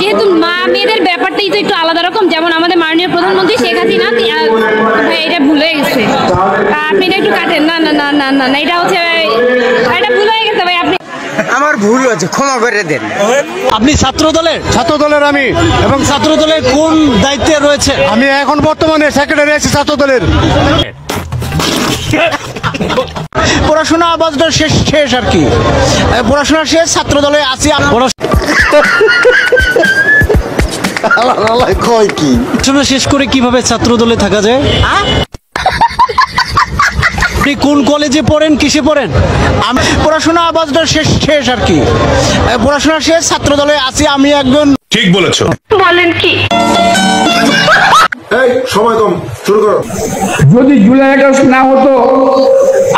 যেহেতু মা মেয়েদের ব্যাপারটাই তো একটু আলাদা রকম, যেমন আমাদের মাননীয় প্রধানমন্ত্রী শেখ হাসিনা ভাই এটা ভুল হয়ে গেছে, আপনি এটা একটু কাটেন। না না না না না না এটা হচ্ছে এটা ভুল হয়ে গেছে ভাই, আপনি আমার ভুল হয়েছে, ক্ষমা করে দেন। আপনি ছাত্র দলের আমি, এবং ছাত্র দলের কোন দায়িত্বে রয়েছে? আমি এখন বর্তমানে সেক্রেটারি আছি ছাত্র দলের। পড়াশোনা আবাসটা শেষ আর কি, পড়াশোনা শেষ, ছাত্র দলে আছি। পড়াশোনা শেষ করে কিভাবে ছাত্র দলে থাকা যায়? আপনি কোন কলেজে পড়েন, কিসে পড়েন? আমি পড়াশোনা আবাসটা শেষ আর কি, পড়াশোনা শেষ, ছাত্র দলে আছি আমি একজন। ঠিক বলেছো। বলেন কি? এই সময় কম, শুরু করো। যদি জুলাই আগস্ট না হতো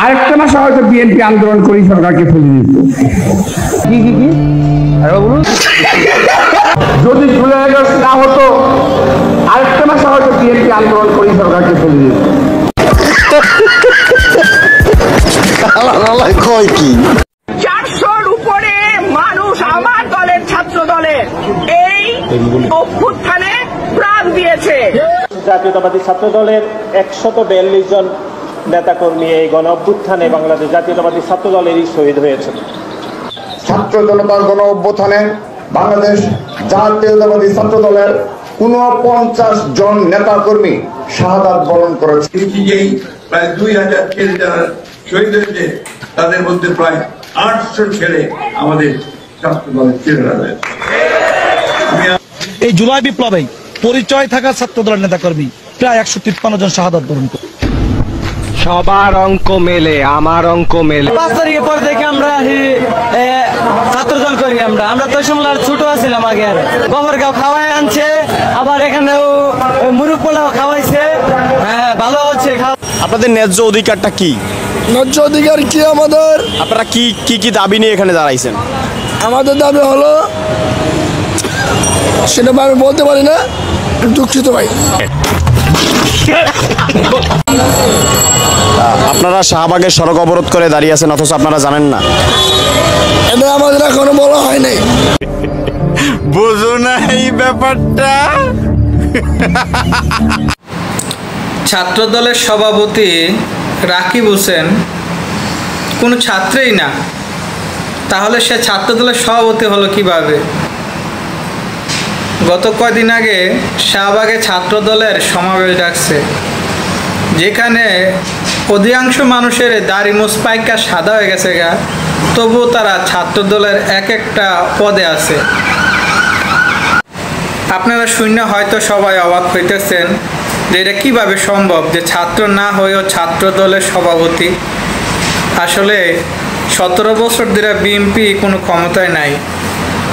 আরেকটা মাসে হয়তো বিএনপি আন্দোলন করে সরকারকে ফেলে দিত। কি বলুন? যদি জুলাই আগস্ট না হতো আরেকটা মাসে হয়তো বিএনপি আন্দোলন করে সরকারকে ফেলে দিত। 400-র উপরে মানুষ আমার দলের ছাত্র দলের এই অভ্যুত্থানে প্রাণ দিয়েছে। জাতীয়তাবাদী ছাত্র দলের 142 জন নেতাকর্মী এই গণ অভ্যুত্থানে বাংলাদেশ জাতীয়তাবাদী ছাত্র দলেরই শহীদ হয়েছে। ছাত্র জনতার গণ অভ্যুত্থানে বাংলাদেশ জাতীয়তাবাদী ছাত্র দলের 49 জন নেতা কর্মী শাহাদাত বরণ করেছে। প্রায় 2000 ছেলে যারা শহীদ হয়েছে তাদের মধ্যে প্রায় 800 ছেলে আমাদের ছাত্র দলের ছেলেরা রয়েছে। এই জুলাই বিপ্লবে পরিচয় থাকা ছাত্র দলের নেতাকর্মী প্রায় 153 জন শাহাদাত বরণ করে। সবার অঙ্ক মেলে, আমার অঙ্ক মেলে। 5 তারিখের পর থেকে আমরা ছাত্র দল করি। আমরা তো সময় ছোট আছিলাম আগে, আর গোবরগাঁও খাওয়াই আনছে, আবার এখানেও মুরগ পোলাও খাওয়াইছে। হ্যাঁ, ভালো হচ্ছে। আপনাদের ন্যায্য অধিকারটা কি? ন্যায্য অধিকার কি আমাদের? আপনারা কি কি কি দাবি নিয়ে এখানে দাঁড়াইছেন? আমাদের দাবি হলো, সেটা আমি বলতে পারি না, দুঃখিত ভাই। আপনারা শাহবাগের সড়ক অবরোধ করে দাঁড়িয়ে আছেন, অথচ আপনারা জানেন না। এটা আমাদের এখনো বলা হয় নাই। বুঝো না এই ব্যাপারটা। ছাত্র দলের সভাপতি রাকিব হোসেন কোনো ছাত্রই না, তাহলে সে ছাত্র দলের সভাপতি হলো কিভাবে? গত কয়দিন আগে শাহবাগে ছাত্র দলের সমাবেশ ডাকছে, যেখানে অধিকাংশ মানুষের দাড়ি মুসপাইকা সাদা হয়ে গেছে গা, তবুও তারা ছাত্র দলের এক একটা পদে আছে। আপনারা শূন্য হয়তো সবাই অবাক হইতেছেন যে এটা কীভাবে সম্ভব যে ছাত্র না হয়েও ছাত্র দলের সভাপতি। আসলে 17 বছর ধরে বিএনপি কোনো ক্ষমতায় নাই,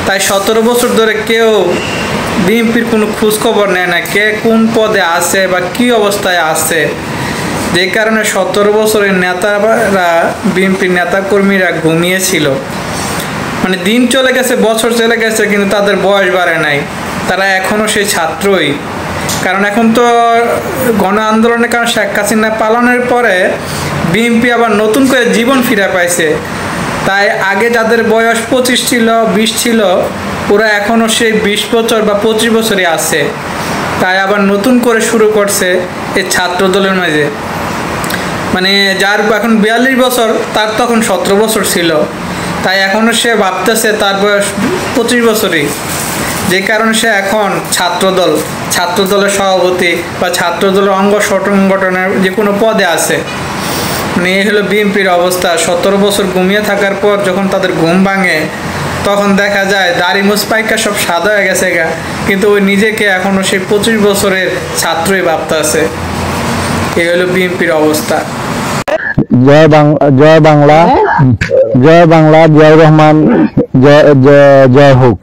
তাই 17 বছর ধরে কেউ বিএনপির কোনো খোঁজখবর নেয় না কে কোন পদে আছে বা কি অবস্থায় আছে। যে কারণে 17 বছরের নেতারা, বিএনপির নেতাকর্মীরা ঘুমিয়েছিল। মানে দিন চলে গেছে, বছর চলে গেছে, কিন্তু তাদের বয়স বাড়ে নাই, তারা এখনও সেই ছাত্রই। কারণ এখন তো গণ আন্দোলনের কারণ শেখ হাসিনা পালানোর পরে বিএনপি আবার নতুন করে জীবন ফিরে পাইছে। তাই আগে যাদের বয়স 25 ছিল, 20 ছিল, ওরা এখনও সেই 20 বছর বা 25 বছরই আছে। তাই আবার নতুন করে শুরু করছে এই ছাত্র দলের মাঝে। মানে যার এখন 42 বছর, তার তখন 17 বছর ছিল, তাই এখনও সে ভাবতেছে তার বয়স 25 বছরই। যে কারণে সে এখন ছাত্র দলের সভাপতি বা ছাত্র দলের অঙ্গ সংগঠনের যে কোনো পদে আছে। মানে এই হলো বিএনপির অবস্থা। 17 বছর ঘুমিয়ে থাকার পর যখন তাদের ঘুম ভাঙে, তখন দেখা যায় দাড়ি মুসপাইকা সব সাদা হয়ে গেছে গা, কিন্তু ওই নিজেকে এখনও সেই 25 বছরের ছাত্রই ভাবতে আছে। এই হলো বিএনপির অবস্থা। জয় বাংলা, জয় বাংলা, জয় বাংলা, জয় রহমান, জয় হোক।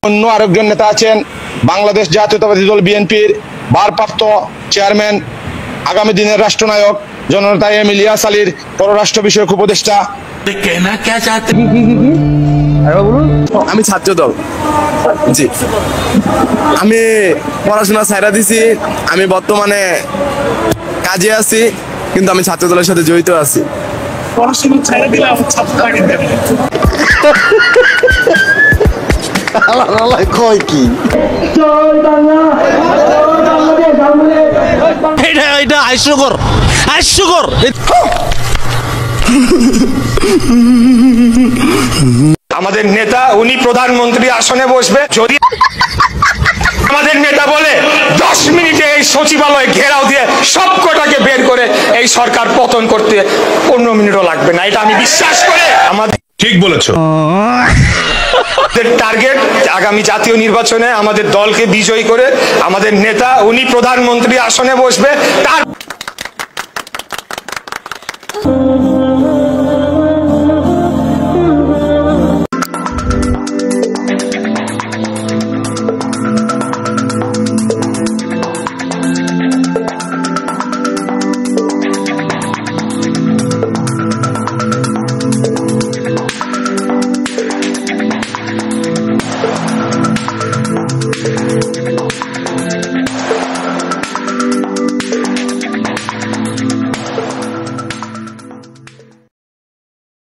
অন্য আরেকজন নেতা আছেন বাংলাদেশ জাতীয়তাবাদী দল বিএনপির ভারপ্রাপ্ত চেয়ারম্যান, আগামী দিনের রাষ্ট্রনায়ক জননেতা এম ইলিয়াস আলীর পররাষ্ট্র বিষয়ক উপদেষ্টা। আমি ছাত্র দল, জি, আমি পড়াশোনা ছাইরা দিছি, আমি বর্তমানে কাজে আছি, কিন্তু আমি ছাত্র দলের সাথে জড়িত আছি। পড়াশোনা ছেড়ে দিলে আমার ছাত্রটাকে দেবে কয় কি এটা হাস্যকর হাস্যকর। আমাদের নেতা উনি প্রধানমন্ত্রী আসনে বসবে, যদি আমাদের নেতা বলে 10 মিনিটে এই সচিবালয় ঘেরাও দিয়ে সব কটাকে বের করে এই সরকার পতন করতে 15 মিনিটও লাগবে না, এটা আমি বিশ্বাস করে আমাদের ঠিক বলেছো। টার্গেট আগামী জাতীয় নির্বাচনে আমাদের দলকে বিজয়ী করে আমাদের নেতা উনি প্রধানমন্ত্রী আসনে বসবে, তার